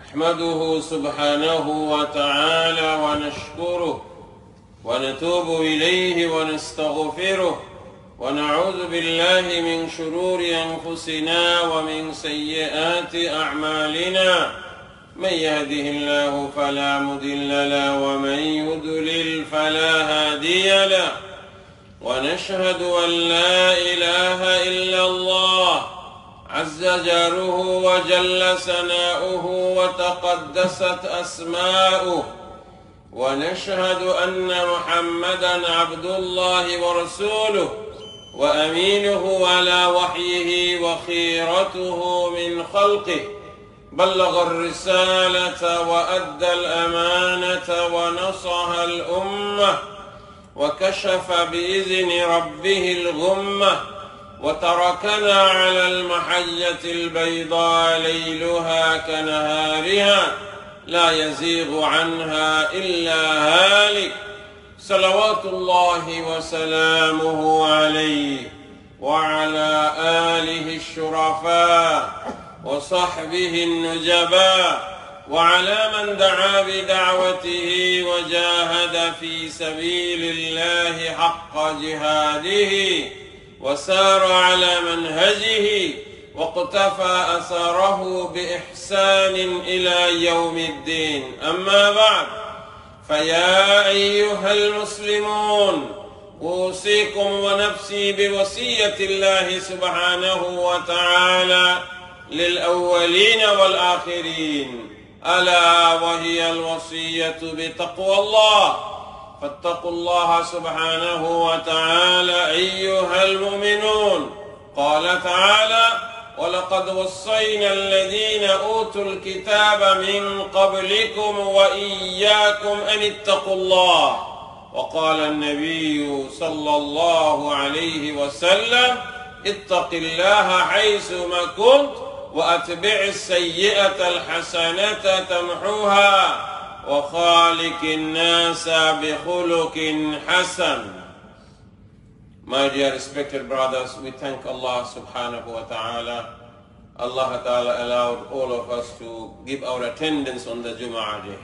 نحمده سبحانه وتعالى ونشكره ونتوب إليه ونستغفره ونعوذ بالله من شرور أنفسنا ومن سيئات أعمالنا من يهده الله فلا مضل له ومن يضلل فلا هادي له ونشهد أن لا إله إلا الله عز جاره وجل ثناؤه وتقدست أسماؤه ونشهد أن محمدًا عبد الله ورسوله وأمينه على وحيه وخيرته من خلقه بلغ الرسالة وأدى الأمانة ونصح الأمة وكشف بإذن ربه الغمة وتركنا على المحجة البيضاء ليلها كنهارها لا يزيغ عنها إلا هالك صلوات الله وسلامه عليه وعلى آله الشرفاء وصحبه النجباء وعلى من دعا بدعوته وجاهد في سبيل الله حق جهاده وسار على منهجه واقتفى أثره بإحسان إلى يوم الدين. أما بعد، فيا أيها المسلمون، أوصيكم ونفسي بوصية الله سبحانه وتعالى للأولين والآخرين، ألا وهي الوصية بتقوى الله. فاتقوا الله سبحانه وتعالى أيها المؤمنون. قال تعالى: ولقد وصينا الذين أوتوا الكتاب من قبلكم وإياكم أن اتقوا الله. وقال النبي صلى الله عليه وسلم: اتق الله حيثما كنت وأتبع السيئة الحسنة تمحوها وخالق الناس بخلق حسن. My dear respected brothers, we thank Allah subhanahu wa ta'ala. Allah ta'ala allowed all of us to give our attendance on the Jumu'ah day.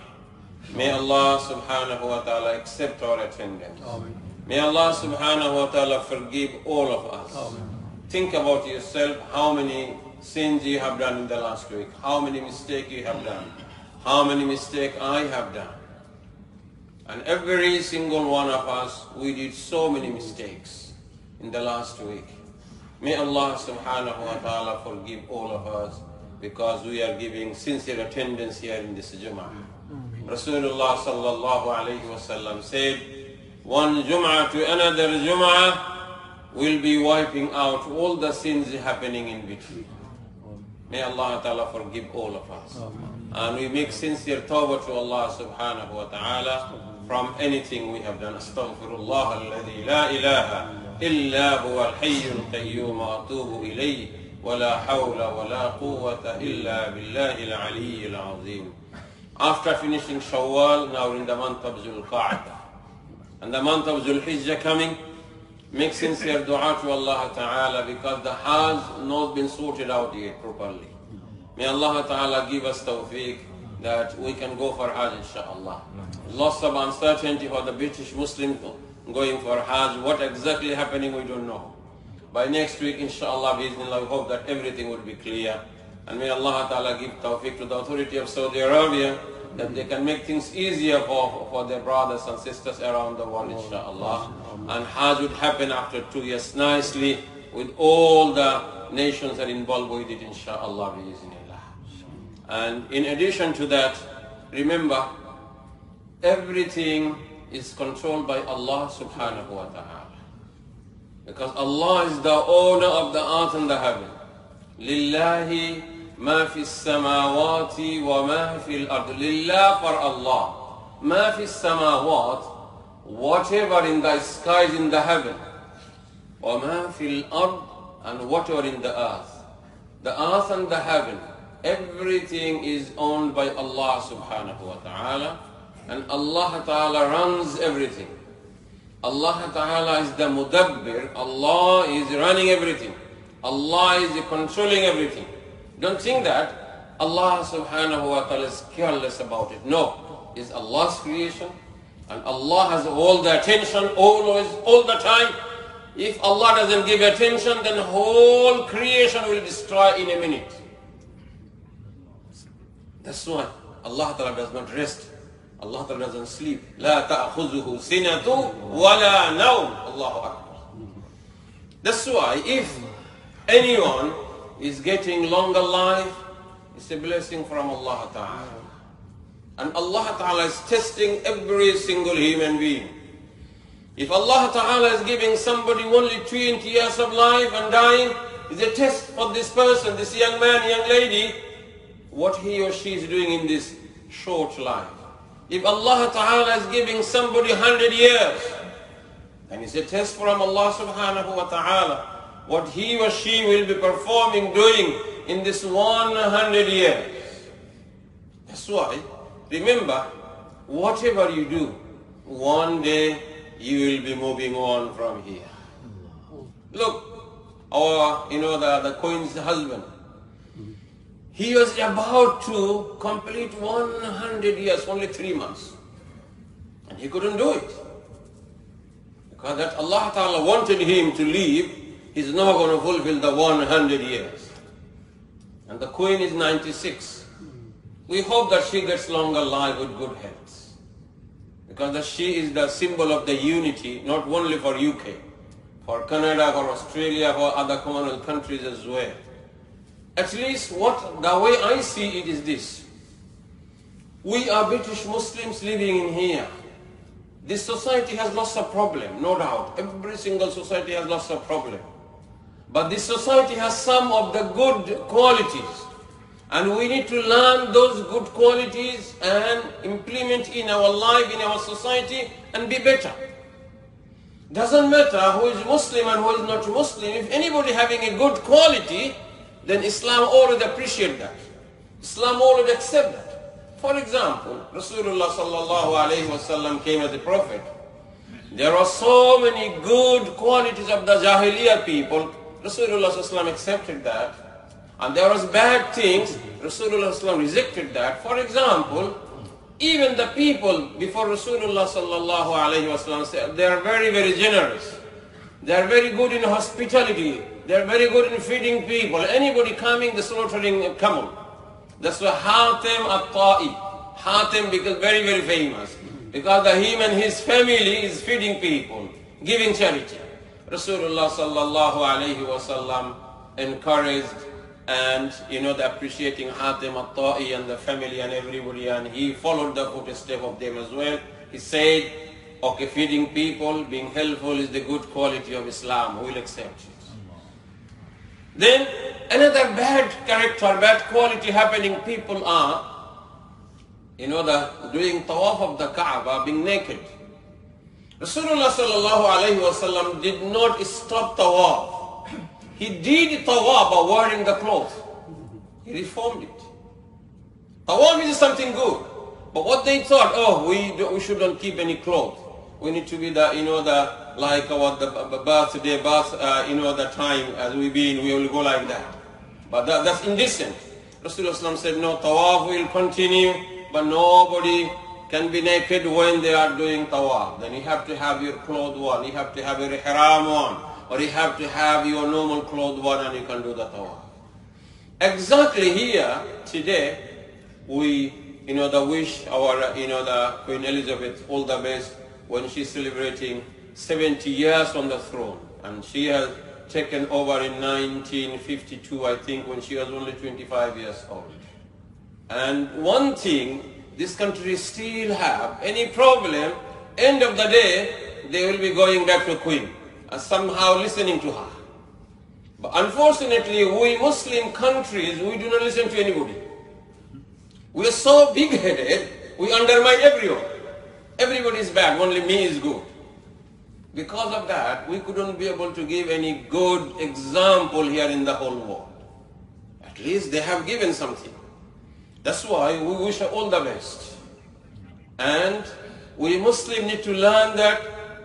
May Allah subhanahu wa ta'ala accept our attendance. Amen. May Allah subhanahu wa ta'ala forgive all of us. Amen. Think about yourself, how many sins you have done in the last week, how many mistakes you have done, how many mistakes I have done. And every single one of us, we did so many mistakes in the last week. May Allah subhanahu wa ta'ala forgive all of us, because we are giving sincere attendance here in this Jumu'ah. Rasulullah sallallahu alayhi wa sallam said, one Jumu'ah to another Jumu'ah will be wiping out all the sins happening in between. May Allah ta'ala forgive all of us. And we make sincere tawbah to Allah subhanahu wa ta'ala from anything we have done. Astaghfirullah alladhi la ilaha illa huwa al-hayyul qayyum wa atubu ilayhi wa la hawla wa la quwwata illa billahi al-aliyyil azim. After finishing Shawwal, now we're in the month of Dhul Qa'dah and the month of Dhul Hijjah coming, make sincere dua to Allah ta'ala, because the Hajj not been sorted out yet properly. May Allah ta'ala give us tawfiq that we can go for Hajj inshaAllah. Lots of uncertainty for the British Muslims going for Hajj. What exactly happening, we don't know. By next week inshaAllah, bismillah, we hope that everything will be clear. And may Allah ta'ala give tawfiq to the authority of Saudi Arabia, that they can make things easier for their brothers and sisters around the world inshaAllah. And Hajj would happen after 2 years nicely, with all the nations that are involved with it inshaAllah. And in addition to that, remember, everything is controlled by Allah subhanahu wa ta'ala, because Allah is the owner of the earth and the heaven. Lillahi ma fi samawati wa ma fi al-ard. Lillah, for Allah. Ma fi samawat, whatever in the skies, in the heaven. Wa ma fi al-ard, and whatever in the earth. The earth and the heaven, everything is owned by Allah subhanahu wa ta'ala, and Allah ta'ala runs everything. Allah ta'ala is the mudabbir. Allah is running everything. Allah is controlling everything. Don't think that Allah subhanahu wa ta'ala is careless about it. No, it's Allah's creation and Allah has all the attention always, all the time. If Allah doesn't give attention, then whole creation will destroy in a minute. That's why Allah ta'ala does not rest. Allah ta'ala doesn't sleep. لا تأخذه سنة ولا نوم. Allahu Akbar. That's why if anyone is getting longer life, it's a blessing from Allah ta'ala. And Allah ta'ala is testing every single human being. If Allah ta'ala is giving somebody only 20 years of life and dying, it's a test for this person, this young man, young lady, what he or she is doing in this short life. If Allah ta'ala is giving somebody 100 years, then it's a test from Allah subhanahu wa ta'ala, what he or she will be performing, doing in this 100 years. That's why, remember, whatever you do, one day you will be moving on from here. Look, the Queen's husband, he was about to complete 100 years, only 3 months. And he couldn't do it. Because that Allah Ta'ala wanted him to leave, he's not going to fulfill the 100 years. And the Queen is 96. We hope that she gets longer life with good health. Because she is the symbol of the unity, not only for UK, for Canada, for Australia, for other Commonwealth countries as well. At least the way I see it is this. We are British Muslims living in here. This society has lots of problems, no doubt. Every single society has lots of problems. But this society has some of the good qualities. And we need to learn those good qualities and implement in our life, in our society, and be better. Doesn't matter who is Muslim and who is not Muslim. If anybody having a good quality, then Islam already appreciate that. Islam already accept that. For example, Rasulullah sallallahu alayhi wasallam came as a prophet. There are so many good qualities of the Jahiliyyah people. Rasulullah sallallahu alayhi wasallam accepted that. And there was bad things, Rasulullah sallallahu alayhi wasallam rejected that. For example, even the people before Rasulullah sallallahu alayhi wasallam said, they are very, very generous. They are very good in hospitality. They are very good in feeding people. Anybody coming, the slaughtering camel. That's why Hatim al-Ta'i. Hatim because very, very famous. Because him and his family is feeding people, giving charity. Rasulullah sallallahu alayhi wasallam encouraged and the appreciating Hatim al-Ta'i and the family and everybody, and he followed the footsteps of them as well. He said, okay, feeding people, being helpful is the good quality of Islam. We'll accept it. Then another bad character, bad quality happening, people are, doing tawaf of the Kaaba, being naked. Rasulullah sallallahu alayhi wasallam did not stop tawaf. He did tawaf by wearing the cloth. He reformed it. Tawaf is something good. But what they thought, we shouldn't keep any clothes. We need to be the birthday, the time as we will go like that. But that's indecent. Rasulullah said, no, tawaf will continue, but nobody can be naked when they are doing tawaf. Then you have to have your clothes on, you have to have your ihram on, or you have to have your normal clothes on and you can do the tawaf. Exactly here, today, we wish our, the Queen Elizabeth all the best when she's celebrating 70 years on the throne. And she has taken over in 1952, I think, when she was only 25 years old. And one thing, this country still have any problem, end of the day, they will be going back to Queen and somehow listening to her. But unfortunately, we Muslim countries, we do not listen to anybody. We are so big-headed, we undermine everyone. Everybody is bad, only me is good. Because of that, we couldn't be able to give any good example here in the whole world. At least they have given something. That's why we wish her all the best. And we Muslims need to learn that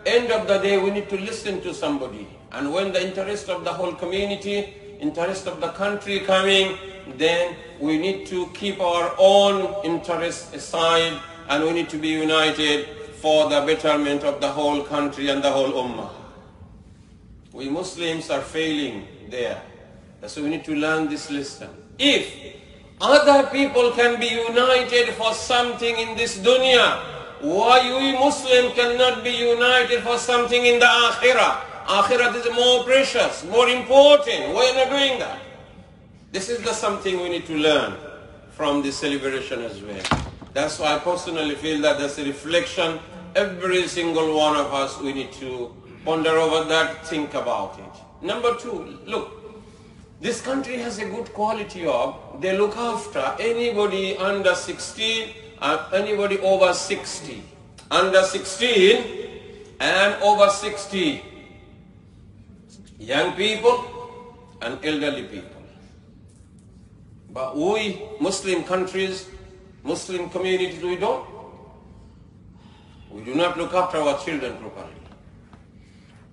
end of the day we need to listen to somebody. And when the interest of the whole community, interest of the country coming, then we need to keep our own interests aside and we need to be united for the betterment of the whole country and the whole ummah. We Muslims are failing there. So we need to learn this lesson. If other people can be united for something in this dunya, why we Muslims cannot be united for something in the akhirah? Akhirah is more precious, more important. Why are you not doing that? This is something we need to learn from this celebration as well. That's why I personally feel that there's a reflection. Every single one of us, we need to ponder over that, think about it. Number two, look, this country has a good quality of, they look after anybody under 16 and anybody over 60. Under 16 and over 60. Young people and elderly people. But we, Muslim countries, Muslim communities, we don't. We do not look after our children properly.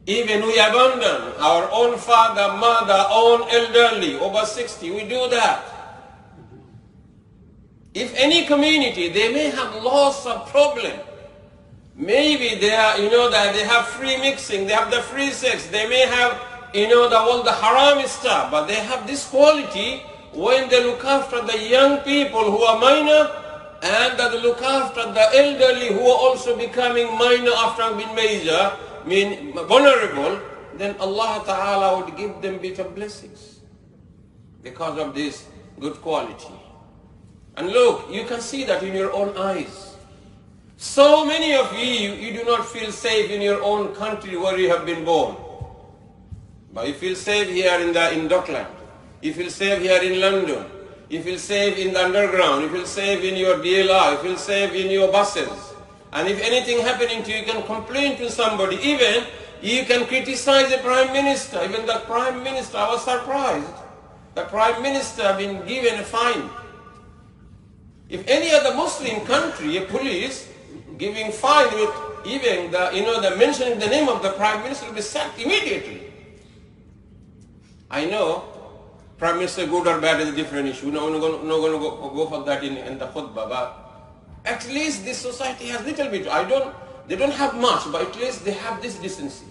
Even we abandon our own father, mother, own elderly, over 60, we do that. If any community, they may have lots of problem. Maybe they are, that they have free mixing, they have the free sex, they may have, all the haram stuff, but they have this quality when they look after the young people who are minor and that they look after the elderly who are also becoming minor after being major, vulnerable, then Allah Ta'ala would give them bit of blessings because of this good quality. And look, you can see that in your own eyes. So many of you do not feel safe in your own country where you have been born. But you feel safe here in Dockland. You feel safe here in London. You feel safe in the underground. You feel safe in your DLR. You feel safe in your buses. And if anything happening to you, you can complain to somebody. Even you can criticize the Prime Minister. Even the Prime Minister, I was surprised. The Prime Minister has been given a fine. If any other Muslim country, a police, giving fine with even the mentioning the name of the Prime Minister will be sacked immediately. I know Prime Minister good or bad is a different issue. We're not going to go for that in the khutbah. But at least this society has little bit. They don't have much, but at least they have this decency.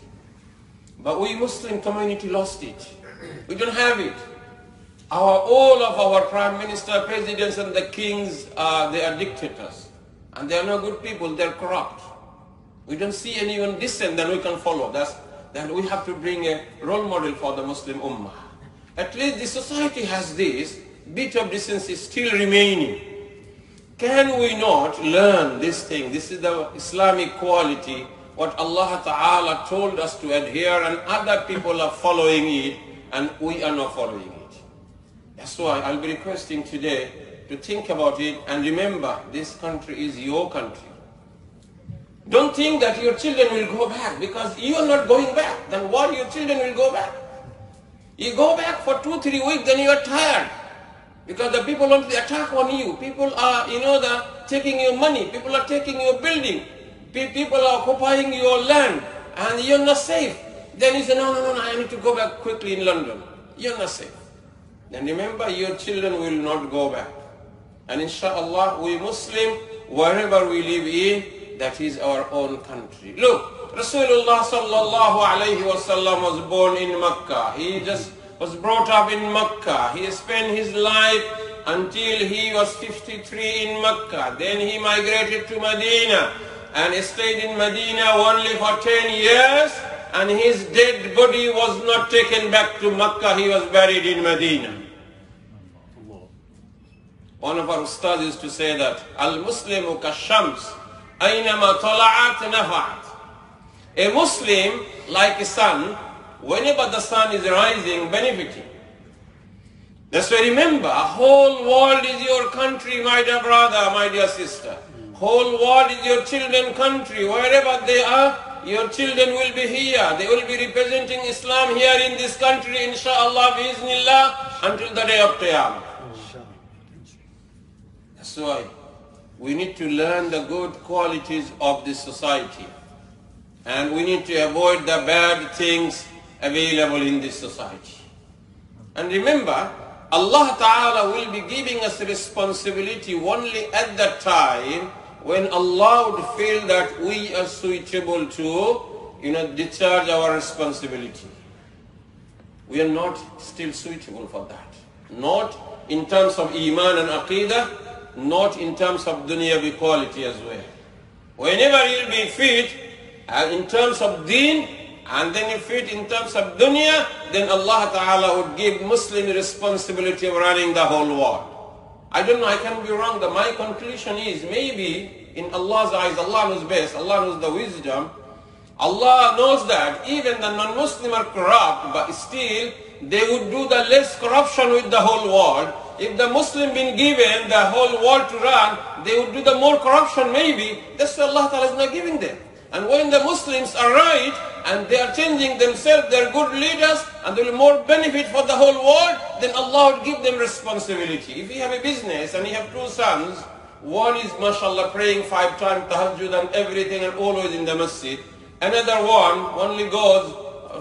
But we Muslim community lost it. We don't have it. All of our prime minister, presidents, and the kings, they are dictators. And they are not good people, they are corrupt. We don't see anyone decent that we can follow. Then we have to bring a role model for the Muslim Ummah. At least the society has this bit of decency still remaining. Can we not learn this thing? This is the Islamic quality, what Allah Ta'ala told us to adhere, and other people are following it, and we are not following it. That's why I'll be requesting today to think about it and remember this country is your country. Don't think that your children will go back because you are not going back. Then why your children will go back? You go back for 2-3 weeks, then you are tired. Because the people want to attack on you. People are, taking your money. People are taking your building. People are occupying your land. And you're not safe. Then you say, no, I need to go back quickly in London. You're not safe. Then remember, your children will not go back. And inshallah, we Muslim, wherever we live in, that is our own country. Look, Rasulullah sallallahu alayhi wasallam was born in Makkah. He just was brought up in Makkah. He spent his life until he was 53 in Makkah. Then he migrated to Medina and stayed in Medina only for 10 years. And his dead body was not taken back to Makkah. He was buried in Medina. One of our ustads used to say that, Al-Muslimu ka-shams, aynama tala'at nafa'at. A Muslim, like a sun, whenever the sun is rising, benefiting. That's why remember, whole world is your country, my dear brother, my dear sister. Whole world is your children country. Wherever they are, your children will be here. They will be representing Islam here in this country, inshallah, biiznillah, until the day of Qiyamah. That's why we need to learn the good qualities of this society. And we need to avoid the bad things available in this society. And remember, Allah Ta'ala will be giving us responsibility only at that time when Allah would feel that we are suitable to, discharge our responsibility. We are not still suitable for that. Not in terms of Iman and Aqidah, not in terms of Dunyavi quality as well. Whenever you'll be fit in terms of Deen, and then you fit in terms of Dunya, then Allah Ta'ala would give Muslim responsibility of running the whole world. I don't know, I can be wrong, but my conclusion is maybe in Allah's eyes, Allah knows best, Allah knows the wisdom. Allah knows that even the non-Muslim are corrupt, but still they would do the less corruption with the whole world. If the Muslim been given the whole world to run, they would do the more corruption maybe. That's why Allah Ta'ala is not giving them. And when the Muslims are right, and they are changing themselves, they are good leaders, and there will be more benefit for the whole world, then Allah would give them responsibility. If you have a business and you have two sons, one is mashallah praying 5 times tahajjud and everything and always in the masjid. Another one only goes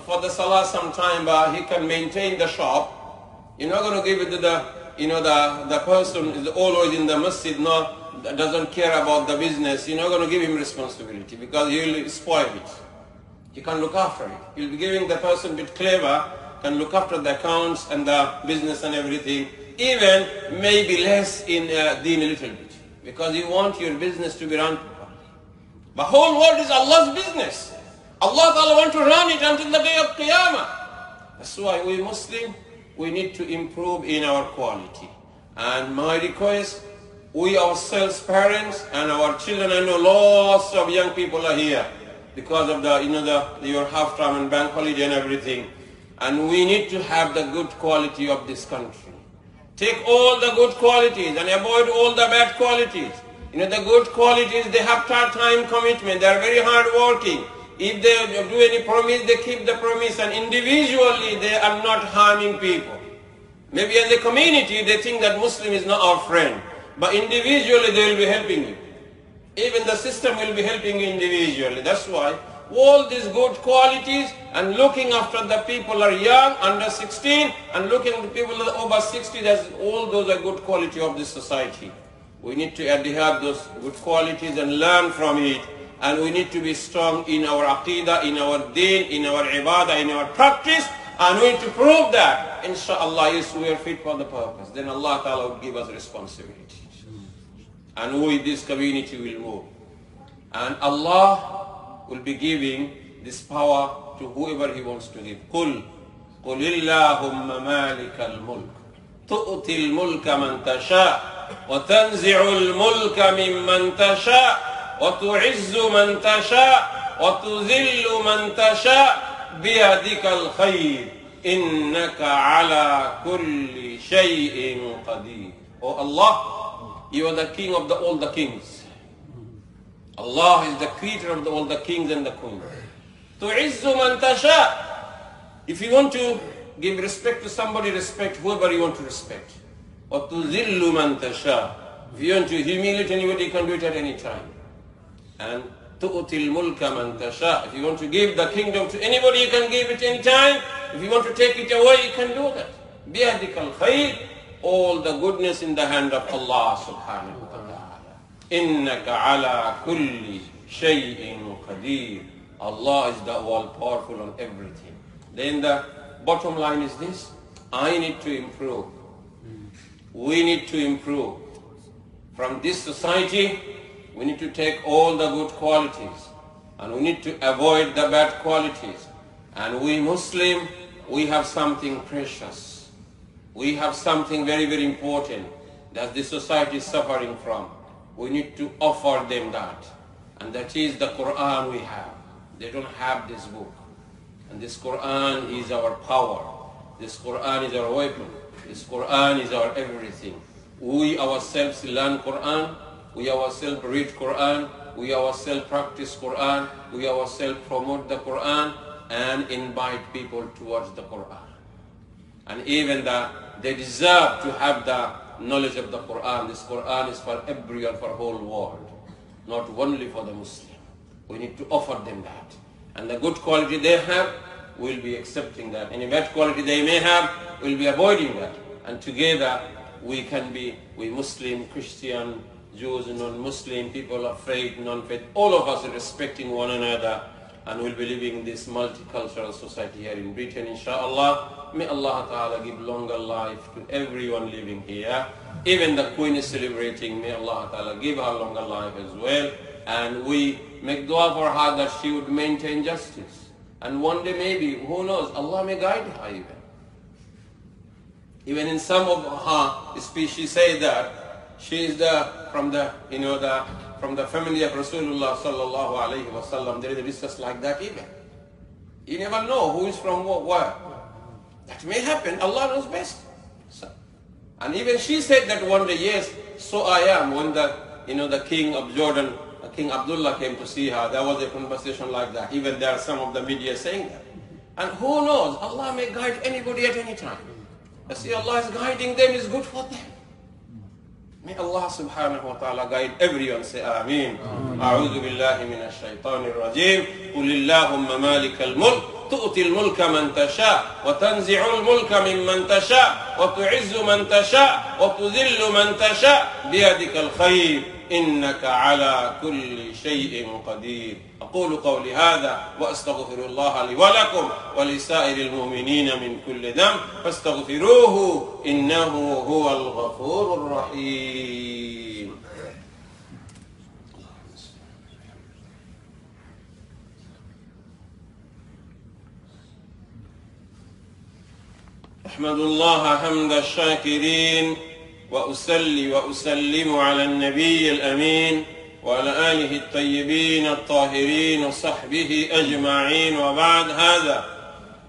for the salah sometime, but he can maintain the shop. You're not going to give it to the person is always in the masjid, doesn't care about the business. You're not going to give him responsibility because he will spoil it. He can look after it. You'll be giving the person a bit clever, can look after the accounts and the business and everything, even maybe less in deen a little bit, because you want your business to be run properly. The whole world is Allah's business. Allah Ta'ala wants to run it until the day of Qiyamah. That's why we Muslim, we need to improve in our quality. And my request, we ourselves, parents and our children, I know lots of young people are here because of your half term and bank holiday and everything. And we need to have the good quality of this country. Take all the good qualities and avoid all the bad qualities. The good qualities, they have time commitment, they are very hard working. If they do any promise, they keep the promise, and individually they are not harming people. Maybe as a community, they think that Muslim is not our friend, but individually they will be helping you. Even the system will be helping you individually. That's why all these good qualities and looking after the people are young, under 16, and looking at the people over 60, all those are good quality of this society. We need to adhere those good qualities and learn from it. And we need to be strong in our aqidah, in our deen, in our ibadah, in our practice. And we need to prove that, inshallah, yes, we are fit for the purpose. Then Allah Ta'ala will give us responsibility. And we, this community, will move. And Allah will be giving this power to whoever He wants to give. قُلْ اللَّهُمَّ مَالِكَ الْمُلْكِ تُؤْتِي الْمُلْكَ مَنْ تَشَاءُ وَتَنْزِعُ الْمُلْكَ مِمَّنْ تَشَاءُ وَتُعِزُّ مَنْ تَشَاءُ وَتُذِلُّ مَنْ تَشَاءُ بِيَدِكَ الْخَيْرُ إِنَّكَ عَلَى كُلِّ شَيْءٍ قَدِيرٌ. Oh Allah, You are the King of all the kings. Allah is the creator of all the kings and the queens. تُعِزُّ مَنْ تَشَاءُ. If you want to give respect to somebody, respect whoever you want to respect. وَتُذِلُّ مَنْ تَشَاءُ. If you want to humiliate anybody, you can do it at any time. And تُؤْتِي الْمُلْكَ مَنْ تَشَاءُ. If you want to give the kingdom to anybody, you can give it any time. If you want to take it away, you can do that. بِيَدِكَ الْخَيْرُ. All the goodness in the hand of Allah subhanahu wa ta'ala. إِنَّكَ عَلَى كُلِّ شَيْءٍ قَدِيرٌ. Allah is the all-powerful on everything. Then the bottom line is this: I need to improve. We need to improve. From this society, we need to take all the good qualities and we need to avoid the bad qualities. And we Muslim, we have something precious. We have something very, very important that this society is suffering from. We need to offer them that. And that is the Quran we have. They don't have this book. And this Quran is our power. This Quran is our weapon. This Quran is our everything. We ourselves learn Quran. We ourselves read Quran. We ourselves practice Quran. We ourselves promote the Quran and invite people towards the Quran. And even they deserve to have the knowledge of the Quran. This Quran is for everyone, for the whole world, not only for the Muslim. We need to offer them that. And the good quality they have, we'll be accepting that. Any bad quality they may have, we'll be avoiding that. and together we can be, we Muslim, Christian, Jews, non-Muslim, people of faith, non-faith, all of us respecting one another, and we'll be living in this multicultural society here in Britain, inshallah. May Allah Ta'ala give longer life to everyone living here. Even the Queen is celebrating, may Allah Ta'ala give her longer life as well. And we make dua for her that she would maintain justice. And one day maybe, who knows, Allah may guide her even. Even in some of her speech she said that she is from the family of Rasulullah sallallahu alayhi wa sallam. There is a business like that even. You never know who is from where. That may happen, Allah knows best. So, and even she said that one day, yes, so I am. When the king of Jordan, King Abdullah came to see her, there was a conversation like that. Even there are some of the media saying that. And who knows, Allah may guide anybody at any time. You see, Allah is guiding them, is good for them. May Allah subhanahu wa ta'ala guide everyone. Say Ameen. A'udhu billahi minash shaitanir rajim. Qulillahumma malikal mulk. tu'til mulka man tasha wa tanzi'ul mulka mimman tasha wa tu'izzu man tasha wa tudhillu man tasha biyadikal khair innaka ala kulli shay'in qadir. أقول قولي هذا وأستغفر الله لي ولكم ولسائر المؤمنين من كل ذنب فاستغفروه إنه هو الغفور الرحيم. أحمد الله حمد الشاكرين وأصلي وأسلم على النبي الأمين وعلى آله الطيبين الطاهرين وصحبه أجمعين، وبعد هذا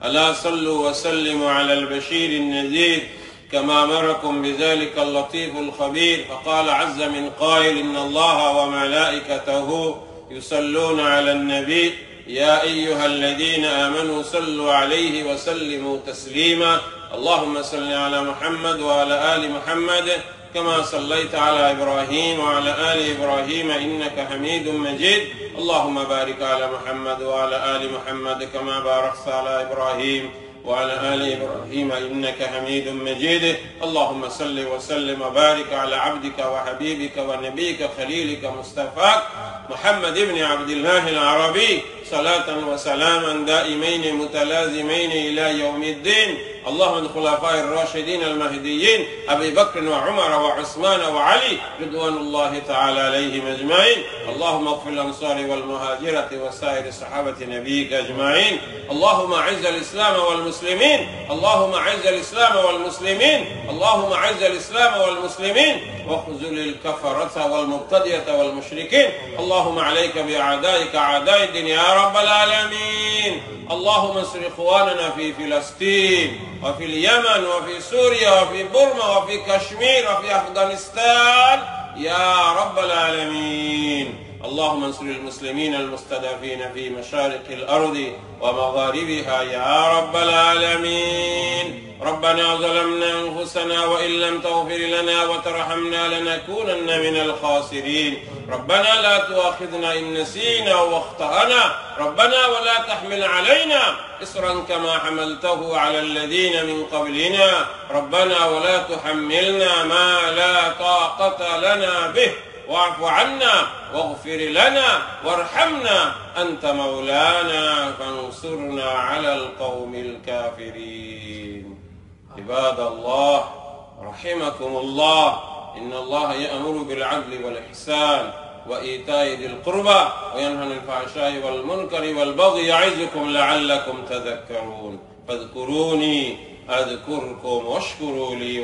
ألا صلوا وسلموا على البشير النذير كما أمركم بذلك اللطيف الخبير. فقال عز من قائل إن الله وملائكته يصلون على النبي يا أيها الذين آمنوا صلوا عليه وسلموا تسليما. اللهم صل على محمد وعلى آل محمد كما صليت على إبراهيم وعلى آل إبراهيم إنك حميد مجيد. اللهم بارك على محمد وعلى آل محمد كما باركت على إبراهيم وعلى آل إبراهيم إنك حميد مجيد. اللهم صل وسلم وبارك على عبدك وحبيبك ونبيك خليلك مصطفاك محمد بن عبد الله العربي صلاة وسلاما دائمين متلازمين إلى يوم الدين. اللهم الخلفاء الراشدين المهديين أبي بكر وعمر وعثمان وعلي رضوان الله تعالى عليهم أجمعين. اللهم اغفر الأنصار والمهاجرة وسائر صحابة نبيك أجمعين. اللهم أعز الإسلام والمسلمين. اللهم أعز الإسلام والمسلمين. اللهم أعز الإسلام والمسلمين واخذل الكفرة والمبتدئة والمشركين. اللهم عليك بأعدائك أعداء الدين يا رب العالمين. اللهم انصر إخواننا في فلسطين وفي اليمن وفي سوريا وفي بورما وفي كشمير وفي أفغانستان يا رب العالمين. اللهم انصر المسلمين المستضعفين في مشارق الأرض ومغاربها يا رب العالمين. ربنا ظلمنا أنفسنا وإن لم تغفر لنا وترحمنا لنكونن من الخاسرين. ربنا لا تؤاخذنا إن نسينا واخطأنا. ربنا ولا تحمل علينا إصرا كما حملته على الذين من قبلنا. ربنا ولا تحملنا ما لا طاقة لنا به واعف عنا واغفر لنا وارحمنا أنت مولانا فانصرنا على القوم الكافرين. عباد الله رحمكم الله، إن الله يأمر بالعدل والإحسان وإيتاء ذي القربى وينهى عن الفحشاء والمنكر والبغي يعظكم لعلكم تذكرون. فاذكروني أذكركم واشكروا لي